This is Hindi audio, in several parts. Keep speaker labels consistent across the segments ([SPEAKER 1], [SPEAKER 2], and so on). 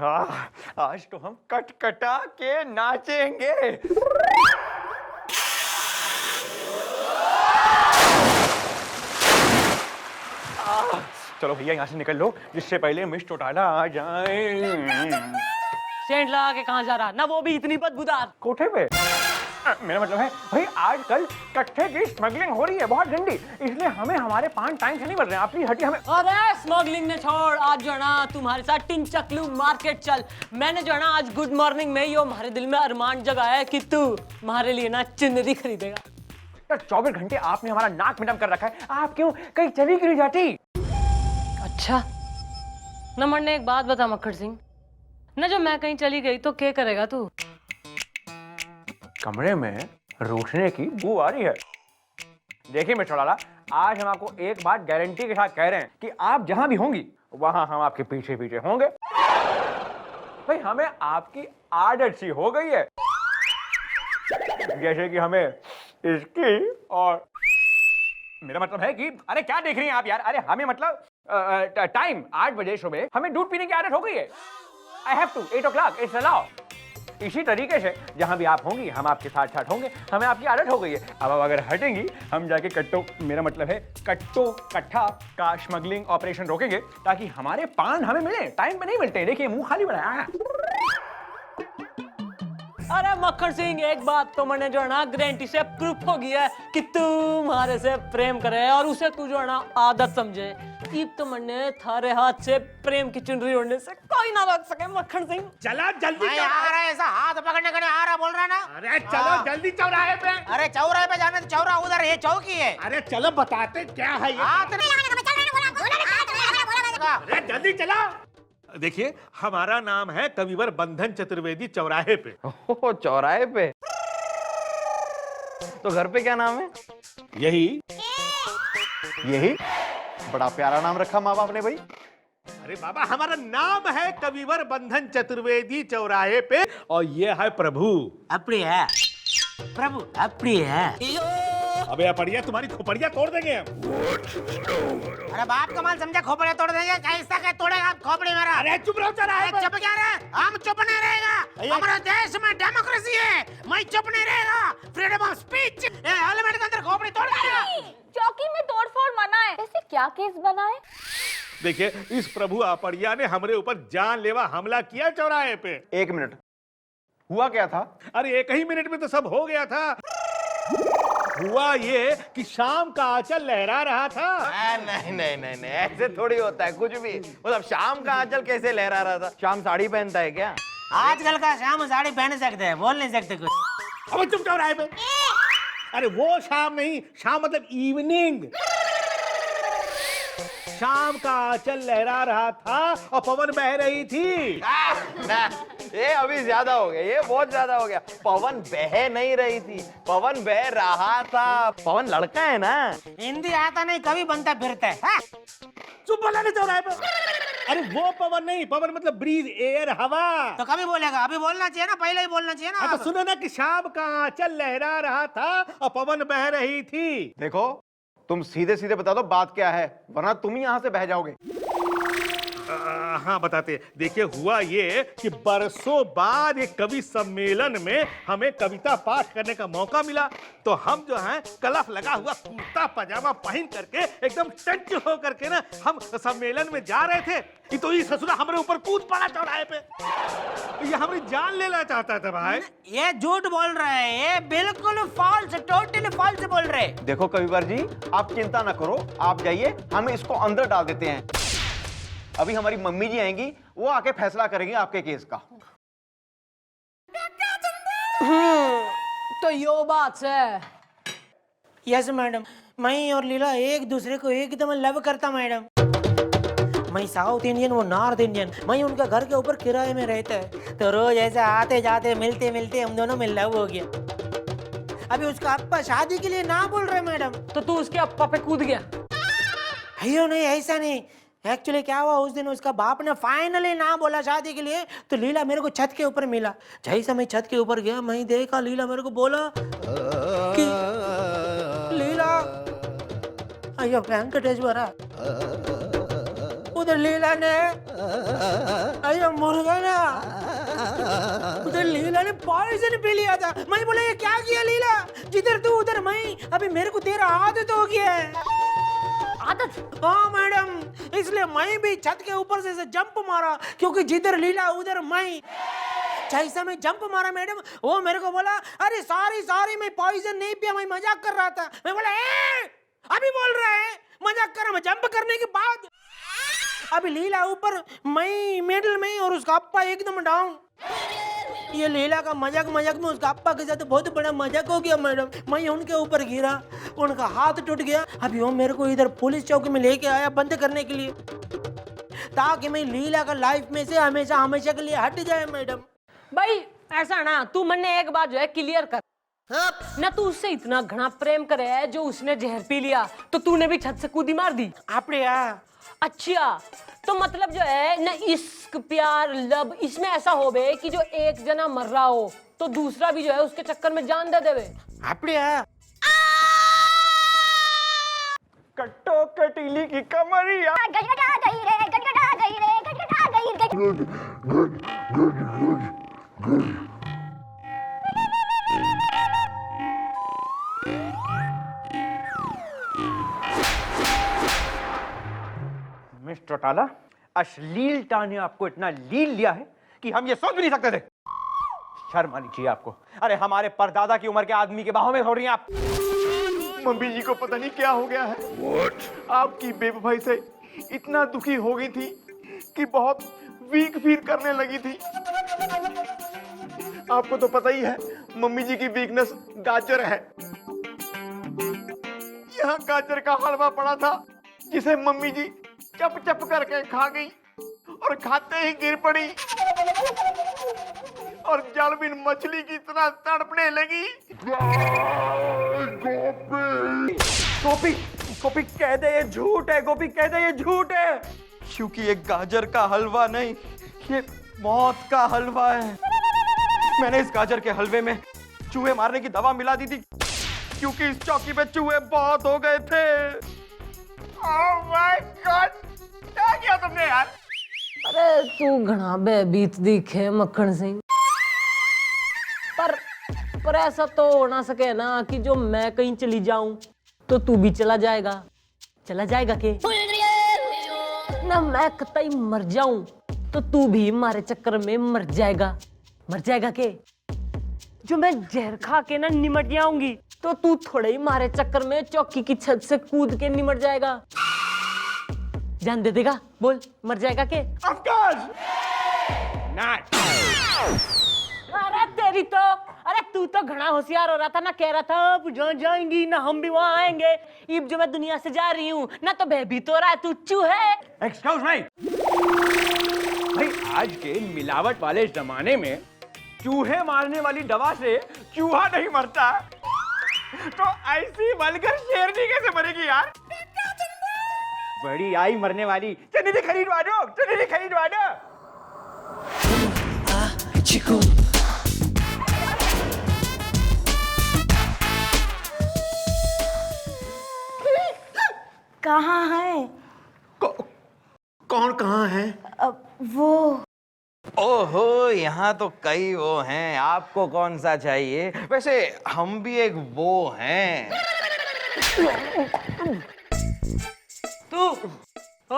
[SPEAKER 1] आज तो हम कटकटा के नाचेंगे। चलो भैया यहाँ से निकल लो जिससे पहले मिस चौटाला आ जाए।
[SPEAKER 2] सेंट लगा के कहाँ जा रहा, ना वो भी इतनी बदबूदार।
[SPEAKER 1] कोठे पे। मेरा मतलब है भाई आजकल कट्टे की स्मगलिंग हो रही है बहुत गंदी, इसलिए हमें हमारे पान टाइम से नहीं मिल रहे हैं। आप प्लीज हटिए। हमें
[SPEAKER 2] अरे स्मगलिंग ने छोड़, आज जो है ना तुम्हारे साथ टिन चकलू मार्केट चल। मैंने जो है ना आज गुड मॉर्निंग में यो हमारे दिल में अरमान जगाया है कि तू हमारे लिए ना चुनरी खरीदेगा।
[SPEAKER 1] 24 घंटे आपने हमारा नाक मिडम कर रखा है, आप क्यों कहीं चली क्यों जाती?
[SPEAKER 2] अच्छा नमन ने एक बात बता मक्खड़ सिंह, ना जो मैं कहीं चली गई तो क्या करेगा तू?
[SPEAKER 1] कमरे में रूठने की बू आ रही है। देखिए मिस्टर लाला, आज हम आपको एक बात गारंटी के साथ कह रहे हैं कि आप जहां भी होंगी वहां हम आपके पीछे पीछे होंगे। भाई हमें आपकी आदत सी हो गई है, जैसे कि हमें इसकी और मेरा मतलब है कि अरे क्या देख रही हैं आप यार? अरे हमें मतलब टाइम 8 बजे सुबह हमें दूध पीने की आदत हो गई है। I have to 8 o'clock it's allowed. इसी तरीके से जहां भी आप होंगी हम आपके साथ साथ होंगे, हमें आपकी आदत हो गई है। अब अगर हटेंगी हम जाके कट्टो, मेरा मतलब है कट्टो कट्ठा का स्मगलिंग ऑपरेशन रोकेंगे ताकि हमारे पान हमें मिले, टाइम पे नहीं मिलते। देखिए मुंह खाली बनाया।
[SPEAKER 2] अरे मक्खड़ सिंह एक बात तो मैंने जो है ना गारंटी से प्रूफ हो गया है कि तू हमारे से प्रेम करे और उसे तू जो है ना आदत समझे। ईब तो मैंने थारे हाथ से प्रेम की चुनरी ओढ़ने से कोई ना रोक सके मक्खड़ सिंह।
[SPEAKER 3] चला जल्दी
[SPEAKER 4] आ रहा है, ऐसा हाथ पकड़ने के लिए आ रहा बोल रहा ना।
[SPEAKER 3] अरे चलो जल्दी चौराहे पे।
[SPEAKER 4] अरे चौराहे पे जाने तो चौरा उधर, ये चौकी है।
[SPEAKER 3] अरे चलो बताते क्या है ये।
[SPEAKER 4] हाथ नहीं
[SPEAKER 3] अरे जल्दी चला। देखिए हमारा नाम है कविवर बंधन चतुर्वेदी चौराहे पे।
[SPEAKER 5] ओह चौराहे पे, तो घर पे क्या नाम है?
[SPEAKER 3] यही
[SPEAKER 5] बड़ा प्यारा नाम रखा माँ बाप ने भाई।
[SPEAKER 3] अरे बाबा हमारा नाम है कविवर बंधन चतुर्वेदी चौराहे पे और ये है प्रभु।
[SPEAKER 4] अपनी है प्रभु, अपनी है।
[SPEAKER 3] अबे अपड़िया तुम्हारी खोपड़िया तोड़ देंगे हम।
[SPEAKER 4] अरे बाप का माल समझा खोपड़े तोड़ देंगे, कैसा क्या तोड़ेगा आप खोपड़ी मेरा?
[SPEAKER 3] अरे चुप रहो चौराहे पे।
[SPEAKER 4] चुप क्या रहे? हम चुप नहीं रहेगा। हमारे देश में डेमोक्रेसी है, मैं चुप नहीं रहेगा। Freedom of speech. पार्लियामेंट के अंदर खोपड़ी तोड़ देगा।
[SPEAKER 6] चौकी में तोड़फोड़ मना है, ऐसे क्या केस बना है?
[SPEAKER 3] देखिए इस प्रभु आपड़िया ने हमारे ऊपर जानलेवा हमला किया चौराहे पे।
[SPEAKER 5] 1 मिनट, हुआ क्या था?
[SPEAKER 3] अरे एक ही मिनट में तो सब हो गया था। हुआ ये कि शाम का आंचल लहरा रहा था।
[SPEAKER 5] नहीं ऐसे थोड़ी होता है कुछ भी। मतलब शाम का आंचल कैसे लहरा रहा था? शाम साड़ी पहनता है क्या?
[SPEAKER 4] आजकल का शाम साड़ी पहन सकते हैं, बोल नहीं सकते कुछ।
[SPEAKER 3] अब चुप चौराहे पे। अरे वो शाम नहीं, शाम मतलब इवनिंग। शाम का आंचल लहरा रहा था और पवन बह रही थी।
[SPEAKER 5] ये अभी ज्यादा हो गया, ये बहुत ज्यादा हो गया। पवन बह नहीं रही थी, पवन बह रहा था। पवन लड़का है ना।
[SPEAKER 4] हिंदी आता नहीं, कभी बनता फिरता है।
[SPEAKER 3] चुप बोला नहीं चौराहे पे। अरे वो पवन नहीं, पवन मतलब ब्रीज, एयर, हवा।
[SPEAKER 4] तो कभी बोलेगा? अभी बोलना चाहिए ना, पहले ही बोलना चाहिए ना।
[SPEAKER 3] तो सुनो ना कि शाम का आंचल लहरा रहा था और पवन बह रही थी।
[SPEAKER 5] देखो तुम सीधे सीधे बता दो बात क्या है, वरना तुम ही यहाँ से बह जाओगे।
[SPEAKER 3] हाँ बताते। देखिए हुआ ये कि बरसों बाद एक कवि सम्मेलन में हमें कविता पाठ करने का मौका मिला, तो हम जो हैं कलफ लगा हुआ कुर्ता पजामा पहन करके एकदम टंच हो करके ना हम सम्मेलन में जा रहे थे। तो ये ससुरा हमारे ऊपर कूद पड़ा चौराहे पे। ये हमारी जान लेना चाहता था भाई।
[SPEAKER 4] ये झूठ बोल रहे हैं, ये बिल्कुल फॉल्स, टोटली फॉल्स बोल रहे हैं।
[SPEAKER 5] देखो कविवर जी, आप चिंता ना करो, आप जाइए, हम इसको अंदर डाल देते हैं। अभी हमारी मम्मी जी आएंगी, वो आके फैसला करेंगे आपके केस का।
[SPEAKER 2] तो यो बात है।
[SPEAKER 4] यस मैडम, मैं और लीला एक दूसरे को एकदम लव करता मैडम। मैं साउथ इंडियन, वो नॉर्थ इंडियन। मैं उनका घर के ऊपर किराए में रहता है, तो रोज ऐसे आते जाते मिलते मिलते हम दोनों में लव हो गया। अभी उसका अप्पा शादी के लिए ना बोल रहे मैडम।
[SPEAKER 2] तो तू उसके अप्पा पे कूद गया?
[SPEAKER 4] अयो नहीं, ऐसा नहीं। एक्चुअली क्या हुआ, उस दिन उसका बाप ने फाइनली ना बोला शादी के लिए, तो लीला मेरे को छत के ऊपर मिला। जैसे मैं छत के ऊपर गया, मैं देखा लीला मेरे को बोला कि लीला, अयो वेंकटेश्वरा, उधर लीला ने अरे मुर्गा ना उधर लीला ने पॉइजन पी लिया था। मैं बोला ये क्या किया लीला, जिधर तू उधर मैं। अभी मेरे को तेरा आदत हो गया है।
[SPEAKER 2] आदत?
[SPEAKER 4] हाँ मैडम, इसलिए मैं भी छत के ऊपर से जंप मारा, क्योंकि जिधर लीला उधर मैं। जैसा मैं जंप मारा मैडम, वो मेरे को बोला अरे सॉरी मैं पॉइजन नहीं पिया, मैं मजाक कर रहा था। मैं बोला अभी बोल रहा है मजाक कर रहा, मैं जंप करने के बाद। अभी लीला ऊपर, मैं मिडिल में और उसका अप्पा एकदम डाउन। ये लीला का मजाक में उसका अप्पा के साथ बहुत बड़ा मजाक हो गया मैडम। मैं उनके ऊपर गिरा, उनका हाथ टूट गया। अभी वो मेरे को इधर पुलिस चौकी में लेके आया बंद करने के लिए, ताकि मैं लीला का लाइफ में से हमेशा के लिए हट जाए मैडम।
[SPEAKER 2] भाई ऐसा ना, तू मैंने एक बात जो है क्लियर कर ना, तू उससे इतना घना प्रेम करे है, जो उसने जहर पी लिया तो तूने भी छत से कूदी मार दी।
[SPEAKER 4] आपने
[SPEAKER 2] अच्छा, तो मतलब जो है ना, इश्क प्यार लब इसमें ऐसा हो बे कि जो एक जना मर रहा हो तो दूसरा भी जो है उसके चक्कर में जान दे देवे।
[SPEAKER 4] आपने
[SPEAKER 1] कट्टो कटीली की कमरिया।
[SPEAKER 6] गटगटा गई रे, गटगटा गई रे, गटगटा गई रे।
[SPEAKER 1] मिस्टर टाला, अश्लीलता ने आपको इतना लील लिया है कि हम ये सोच भी नहीं सकते थे। शर्म आनी चाहिए आपको। अरे हमारे परदादा की उम्र के आदमी के बाहों में हो रही हैं आप।
[SPEAKER 5] मम्मी जी को पता नहीं क्या हो गया है। आपकी बेवफाई से इतना दुखी हो गई थी कि बहुत वीक फील करने लगी थी। आपको तो पता ही है मम्मी जी की वीकनेस गाजर है। यहाँ गाजर का हलवा पड़ा था, जिसे मम्मी जी चप चप करके खा गई और खाते ही गिर पड़ी और जलबिन मछली की तरह तड़पने लगी।
[SPEAKER 1] गोपी, गोपी कह दे ये झूठ है, गोपी कह दे ये झूठ है।
[SPEAKER 5] क्योंकि ये गाजर का हलवा नहीं, ये मौत का हलवा है। मैंने इस गाजर के हलवे में चूहे मारने की दवा मिला दी थी, क्योंकि इस चौकी पे चूहे बहुत हो गए थे।
[SPEAKER 1] ओह माय गॉड, क्या किया तुमने यार?
[SPEAKER 2] अरे तू घना बेबीत दिखे मक्खन सिंह, पर ऐसा तो हो ना सके ना कि जो मैं कहीं चली जाऊं तो तू भी चला जाएगा के ना, मैं कतई मर जाऊं तो तू भी हमारे चक्कर में मर जाएगा के। जो मैं जहर खा के ना निमट जाऊंगी तो तू थोड़े ही मारे चक्कर में चौकी की छत से कूद के निमट जाएगा। जान दे देगा? बोल, मर जाएगा के?
[SPEAKER 1] Of course not.
[SPEAKER 2] अरे तेरी तो, अरे तू तो घना होशियार हो रहा था ना, कह रहा था अब जहाँ जाएंगी ना हम भी वहाँ आएंगे। इब जो मैं दुनिया से जा रही हूँ ना, तो भयभीत हो रहा है तू चूहे।
[SPEAKER 1] Excuse me. भाई आज के मिलावट वाले जमाने में चूहे मारने वाली दवा से चूहा नहीं मरता, तो ऐसी वल्गर शेरनी कैसे मरेगी यार? बड़ी आई मरने वाली। चलिए खरीदवा दो।
[SPEAKER 4] चिकू
[SPEAKER 6] कहाँ है?
[SPEAKER 5] कौन कहाँ है?
[SPEAKER 6] वो
[SPEAKER 5] ओहो, यहाँ तो कई वो हैं। आपको कौन सा चाहिए? वैसे हम भी एक वो हैं।
[SPEAKER 2] तू ओ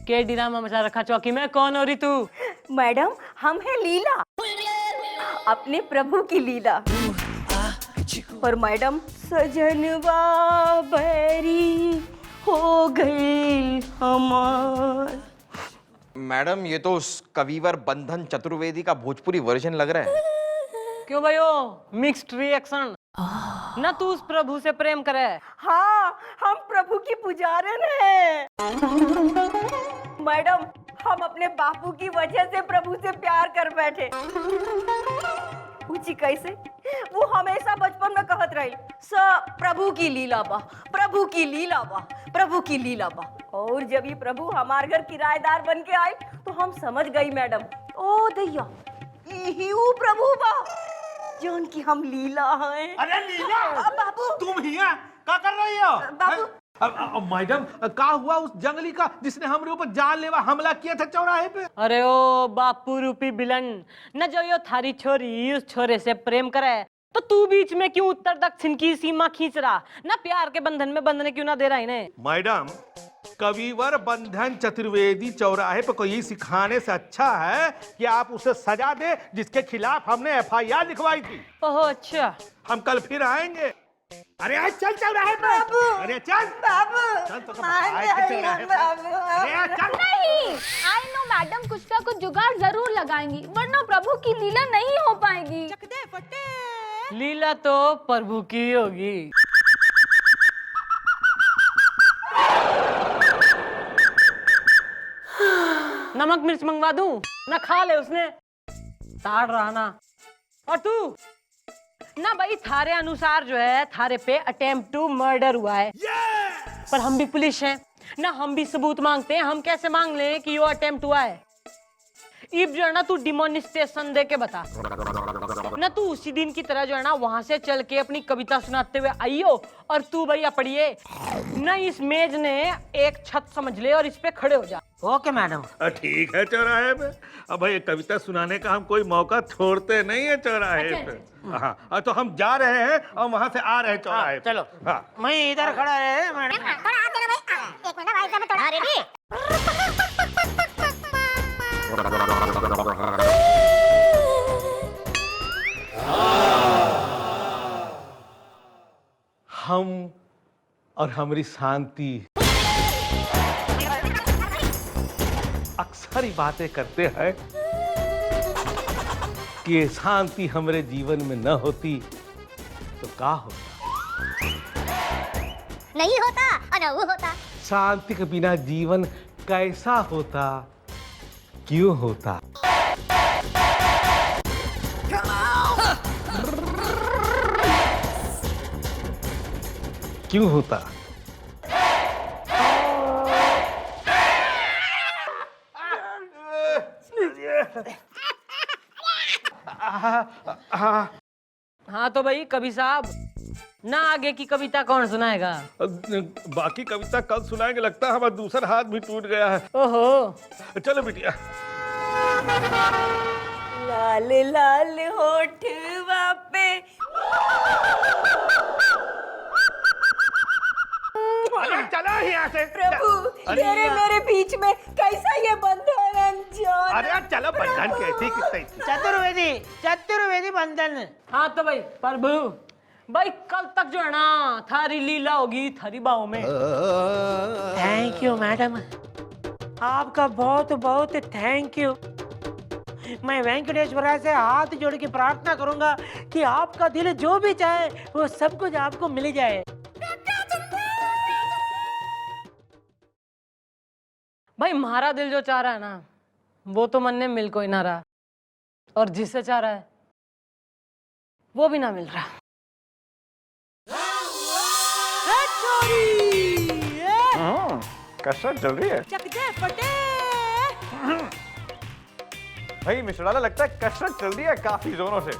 [SPEAKER 2] के ड्रामा मचा रखा चौकी में, कौन हो रही तू?
[SPEAKER 6] मैडम, हम है लीला, अपने प्रभु की लीला। और मैडम, सजनवा बैरी हो गई हमार।
[SPEAKER 5] मैडम, ये तो उस कविवर बंधन चतुर्वेदी का भोजपुरी वर्जन लग रहा है।
[SPEAKER 2] क्यों भाई, मिक्स्ड रिएक्शन ना। तू उस प्रभु से प्रेम करे?
[SPEAKER 6] हाँ, हम प्रभु की पुजारन हैं। मैडम, हम अपने बापू की वजह से प्रभु से प्यार कर बैठे। पूछी कैसे? वो हमेशा बचपन में कहत रही, प्रभु की लीला बा, प्रभु की लीला बा, प्रभु की लीला बा। और जब ये प्रभु हमारे घर किराएदार बन के आए तो हम समझ गई मैडम, ओ दैया, यही वो प्रभु बा जोन की हम लीला हैं।
[SPEAKER 3] अरे लीला,
[SPEAKER 6] बाबू,
[SPEAKER 3] तुम हिया क्या कर रही हो?
[SPEAKER 6] बाबू
[SPEAKER 3] मैडम क्या हुआ उस जंगली का जिसने हमारे ऊपर जानलेवा हमला किया था चौराहे पे?
[SPEAKER 2] अरे ओ बापू रूपी बिलन, न जो यो थारी छोरी उस छोरे से प्रेम करे तो तू बीच में क्यों उत्तर दक्षिण की सीमा खींच रहा? ना प्यार के बंधन में बंधने क्यों ना दे रहा इन्हें?
[SPEAKER 3] मैडम, कविवर बंधन चतुर्वेदी चौराहे पर कोई सिखाने से अच्छा है कि आप उसे सजा दे जिसके खिलाफ हमने FIR लिखवाई थी।
[SPEAKER 2] ओहो अच्छा।
[SPEAKER 3] हम कल फिर आएंगे। अरे आज चल चौराहे पे। अरे चल
[SPEAKER 6] बाबू
[SPEAKER 3] चल तो चौराहे पे। अरे चल।
[SPEAKER 7] नहीं, आई नो मैडम, कुछ ना कुछ जुगाड़ जरूर लगाएंगी, वरना प्रभु की लीला नहीं हो पाएगी।
[SPEAKER 2] लीला तो प्रभु की होगी। नमक मिर्च मंगवा दूं? ना खा ले उसने, ताड़ रहा ना। और तू ना भाई, थारे अनुसार जो है थारे पे अटेम्प्ट टू मर्डर हुआ है। पर हम भी पुलिस हैं ना, हम भी सबूत मांगते हैं। हम कैसे मांग लें कि यो अटेम्प्ट हुआ है? इब जो है ना तू डिमोनिस्ट्रेशन दे के बता ना, तू उसी दिन की तरह जो है ना वहां से चल के अपनी कविता सुनाते हुए आइयो, और तू भैया पढ़िए ना, इस मेज ने एक छत समझ ले और इस पे खड़े हो जा।
[SPEAKER 4] Okay madam.
[SPEAKER 3] ठीक है चौराहे पे। अब भाई कविता सुनाने का हम कोई मौका छोड़ते नहीं है चौराहे पे। हाँ, तो हम जा रहे हैं और वहां से आ रहे हैं चौराहे पे।
[SPEAKER 4] चलो।
[SPEAKER 3] हाँ।
[SPEAKER 4] मैं इधर खड़ा रहे मैडम।
[SPEAKER 3] हम और हमारी शांति अक्सर ही बातें करते हैं कि ये शांति हमारे जीवन में न होती तो क्या होता?
[SPEAKER 7] नहीं होता, अनहु होता।
[SPEAKER 3] शांति के बिना जीवन कैसा होता, क्यों होता? क्यों होता?
[SPEAKER 2] हाँ तो भाई कवि साहब, ना आगे की कविता कौन सुनाएगा?
[SPEAKER 3] बाकी कविता कल सुनाएंगे। लगता है हमारा दूसरा हाथ भी टूट गया है।
[SPEAKER 2] ओहो।
[SPEAKER 3] चलो बिटिया।
[SPEAKER 6] लाल लाल होठवा पे
[SPEAKER 3] अरे चला ही यहाँ से।
[SPEAKER 6] प्रभु तेरे मेरे बीच में कैसा ये बंधन अनजान।
[SPEAKER 3] अरे चलो, बंधन कैसी कितनी?
[SPEAKER 4] चतुर्वेदी बंधन।
[SPEAKER 2] हाँ तो भाई प्रभु, भाई कल तक जो है ना थारी लीला होगी थारी बाहों में।
[SPEAKER 4] थैंक यू मैडम, आपका बहुत बहुत थैंक यू। मैं वेंकटेश्वरा से हाथ जोड़ के प्रार्थना करूंगा कि आपका दिल जो भी चाहे वो सब कुछ आपको मिल जाए।
[SPEAKER 2] भाई हमारा दिल जो चाह रहा है ना, वो तो मन ने मिल कोई ना रहा, और जिससे चाह रहा है वो भी ना मिल रहा।
[SPEAKER 1] कसरत चल रही है भाई। मिश्राला लगता है कसरत चल रही है काफी जोरों से।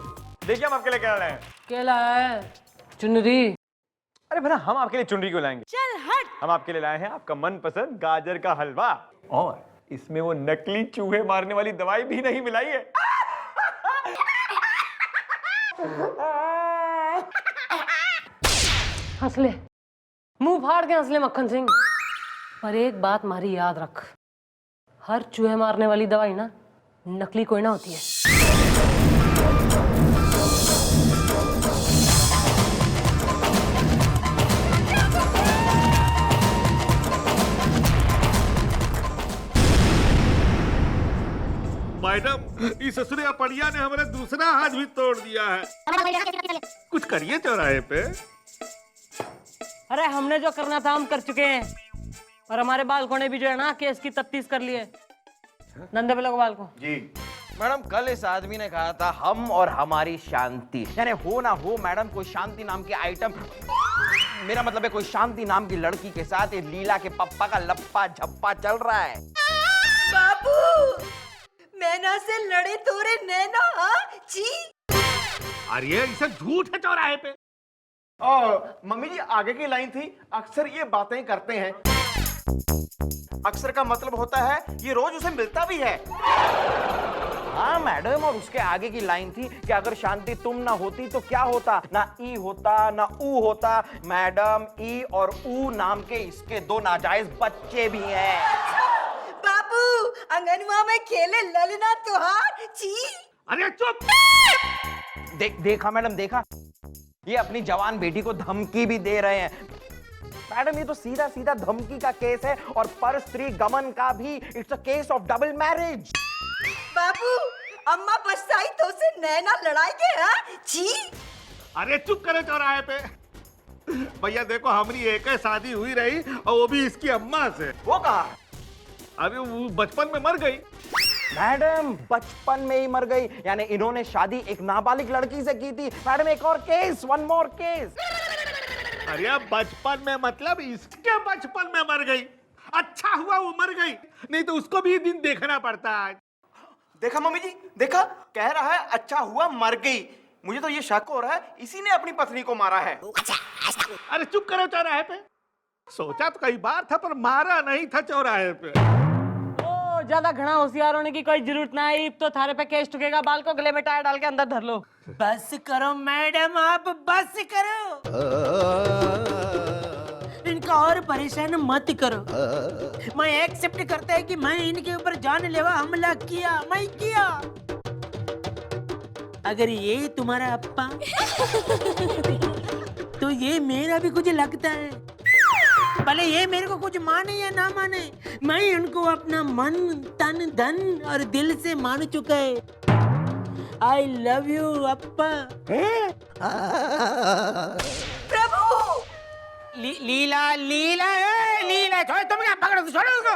[SPEAKER 1] देखिए हम आपके लिए क्या लाए हैं।
[SPEAKER 2] क्या लाया है? चुनरी।
[SPEAKER 1] अरे भला हम आपके लिए चुनरी क्यों लाएंगे?
[SPEAKER 6] चल हट।
[SPEAKER 1] हम आपके लिए लाए हैं आपका मनपसंद गाजर का हलवा, और इसमें वो नकली चूहे मारने वाली दवाई भी नहीं मिलाई है।
[SPEAKER 2] हंसले, मुंह फाड़ के हंसले मक्खन सिंह। पर एक बात मारी याद रख, हर चूहे मारने वाली दवाई ना नकली कोई ना होती है।
[SPEAKER 3] मैडम, इस ससुरिया पड़िया ने हमारा दूसरा हाथ भी तोड़ दिया है। कुछ करिए चौराहे पे।
[SPEAKER 2] अरे हमने जो करना था हम कर चुके हैं, और हमारे बालकों ने भी जो है ना केस की तफ्तीश कर ली है। नंदे पे लोग बालकों।
[SPEAKER 5] जी मैडम, कल इस आदमी ने कहा था हम और हमारी शांति, यानी हो ना हो मैडम कोई शांति नाम के आइटम, मेरा मतलब है कोई शांति नाम की लड़की के साथ ये लीला के पप्पा का लप्पा झप्पा चल रहा है।
[SPEAKER 6] बाबू मैना से लड़े तोरे नैना। हाँ जी।
[SPEAKER 3] अरे ये सब झूठ है चौराहे पे।
[SPEAKER 5] और मम्मी जी आगे की लाइन थी, अक्सर ये बातें करते हैं। अक्सर का मतलब होता है ये रोज उसे मिलता भी है। हाँ मैडम, और उसके आगे की लाइन थी कि अगर शांति तुम ना होती तो क्या होता, ना ई होता ना ऊ होता। मैडम, ई और ऊ नाम के इसके दो नाजायज बच्चे भी हैं।
[SPEAKER 6] बाबू अंगनवा में खेले ललना तुहार छी।
[SPEAKER 3] अरे चुप।
[SPEAKER 5] देखा मैडम, देखा, ये अपनी जवान बेटी को धमकी भी दे रहे हैं। मैडम, ये तो सीधा सीधा धमकी का केस है, और पर स्त्री गमन का भी। It's a case of double marriage.
[SPEAKER 6] बाबू अम्मा पछताई तो से नैना लड़ाई के हाँ छी।
[SPEAKER 3] अरे चुप करे चौराहे पे। भैया देखो, हमारी एक है शादी हुई रही, और वो भी इसकी अम्मा से।
[SPEAKER 5] वो कहा?
[SPEAKER 3] अरे वो बचपन में मर गई।
[SPEAKER 5] मैडम, बचपन में ही मर गई, यानी इन्होंने शादी एक नाबालिग लड़की से की थी। मैडम, एक और केस, वन मोर केस।
[SPEAKER 3] अरे बचपन में मतलब इसके बचपन में मर गई। अच्छा हुआ वो मर गई, नहीं तो उसको भी दिन देखना पड़ता है।
[SPEAKER 5] देखा मम्मी जी, देखा, कह रहा है अच्छा हुआ मर गई। मुझे तो ये शक हो रहा है इसी ने अपनी पत्नी को मारा है।
[SPEAKER 3] अरे चुप करो चौराहे पे। सोचा तो कई बार था, पर मारा नहीं था चौराहे पे।
[SPEAKER 2] ओ ज्यादा घना होशियार होने की कोई जरूरत नहीं, तो थारे पे केस ठुकेगा। बाल को गले में टायर डाल के अंदर धर लो।
[SPEAKER 4] बस करो मैडम, आप बस करो। इनका और परेशान मत करो। मैं एक्सेप्ट करता है कि मैं इनके ऊपर जानलेवा हमला किया, मैं किया। अगर ये तुम्हारा अप्पा तो ये मेरा भी कुछ लगता है। भले ये मेरे को कुछ माने या ना माने, मैं इनको अपना मन तन धन और दिल से मान चुका है। आई लव यू अप्पा।
[SPEAKER 6] प्रभु
[SPEAKER 4] लीला लीला लीला, छोड़, तुम क्या पकड़ो, छोड़ो उसको।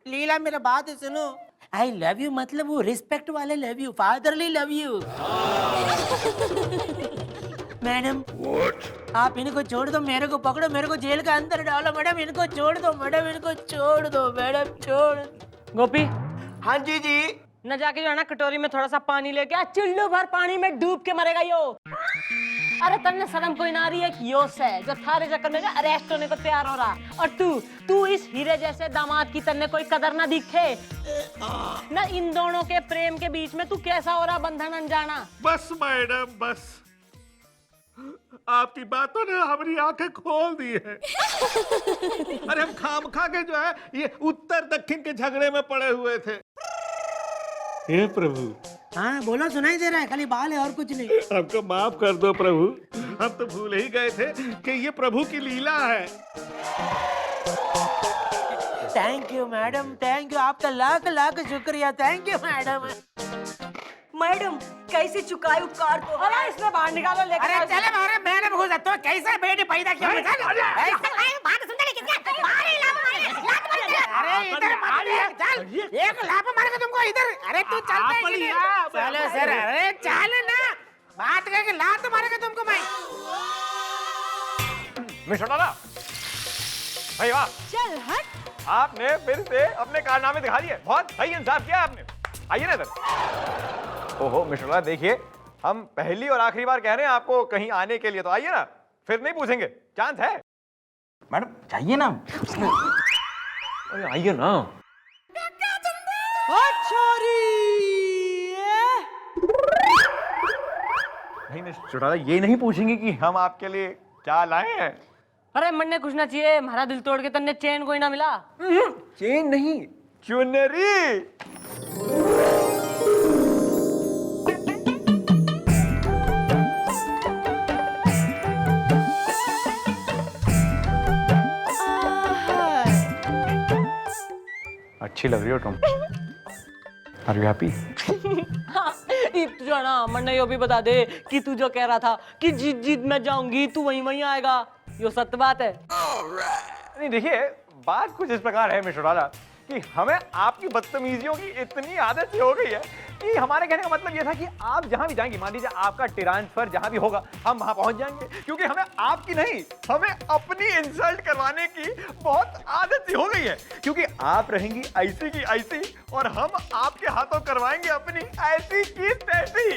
[SPEAKER 4] लीला मेरा बात सुनो। आई लव यू मतलब वो रिस्पेक्ट वाले love you, fatherly love you. Madam, आप इनको छोड़ दो, मेरे को पकड़ो, मेरे को जेल के अंदर डालो। मैडम इनको छोड़ दो, मैडम इनको छोड़ दो, मैडम छोड़।
[SPEAKER 2] गोपी,
[SPEAKER 5] हाँ जी जी।
[SPEAKER 2] न जाके जो है ना कटोरी में थोड़ा सा पानी लेके आ, चुल्लू भर पानी में डूब के मरेगा यो। अरे तन्ने शर्म कोई ना रही है कि यो से जो थारे चक्कर में अरेस्ट होने को तैयार हो रहा, और तू इस हीरे जैसे दामाद की तन्ने कोई कदर ना दिखे ना। इन दोनों के प्रेम के बीच में तू कैसा हो रहा बंधन अनजाना।
[SPEAKER 3] बस मैडम बस, आपकी बातों ने हमारी आंखें खोल दी है। अरे हम खामखा के जो है ये उत्तर दक्षिण के झगड़े में पड़े हुए थे। हे प्रभु।
[SPEAKER 4] हाँ बोलो, सुनाई दे रहा है, खाली बाल है और कुछ नहीं।
[SPEAKER 3] हमको माफ कर दो प्रभु, हम तो भूल ही गए थे कि ये प्रभु की लीला है।
[SPEAKER 4] Thank you madam, thank you, आपका लाख लाख शुक्रिया। Thank you madam.
[SPEAKER 6] मैडम कैसे चुकाए उपकार को।
[SPEAKER 2] अरे इसमें बाहर निकालो, लेकर
[SPEAKER 4] अरे चले मारे, मैडम घुसा तो कैसा बेटे पैदा किया। अरे इधर चल, एक लाप मारेगा तुमको इधर। अरे तू चलता है कि नहीं? चलो सर, अरे चल ना, बात करके लात मारेगा तुमको मैं।
[SPEAKER 1] मिस्टर लाला, भाई वाह,
[SPEAKER 7] चल हट।
[SPEAKER 1] आपने फिर से अपने कारनामे दिखा दिए। बहुत सही इंसाफ किया आपने। आइए ना इधर। ओहो मिस्टर लाला, देखिए हम पहली और आखिरी बार कह रहे हैं आपको कहीं आने के लिए, तो आइए ना, फिर नहीं पूछेंगे, चांस है।
[SPEAKER 5] मैडम चाहिए ना।
[SPEAKER 1] अरे आइए ना। नहीं मिस्टर लाला, ये नहीं पूछेंगे कि हम आपके लिए क्या लाए हैं।
[SPEAKER 2] अरे मन ने कुछ ना चाहिए, हमारा दिल तोड़ के तन्ने चैन कोई ना मिला।
[SPEAKER 1] चेन नहीं, चुनरी। अच्छी लग रही हो तुम। Are you happy?
[SPEAKER 2] तू जो है ना, मन ने यो भी बता दे कि तू जो कह रहा था कि जीत जीत मैं जाऊंगी, तू वहीं वहीं आएगा, यो सत्य बात है।
[SPEAKER 1] नहीं देखिए, बात कुछ इस प्रकार है मिस्टर लाला कि हमें आपकी बदतमीजियों की इतनी आदत सी हो गई है कि हमारे कहने का मतलब ये था कि आप जहां भी जाएंगे, मान लीजिए आपका ट्रांसफर जहां भी होगा, हम वहां पहुंच जाएंगे, क्योंकि हमें आपकी नहीं, हमें अपनी इंसल्ट करवाने की बहुत आदत सी हो गई है। क्योंकि आप रहेंगी ऐसी की ऐसी और हम आपके हाथों करवाएंगे अपनी ऐसी की तैसी।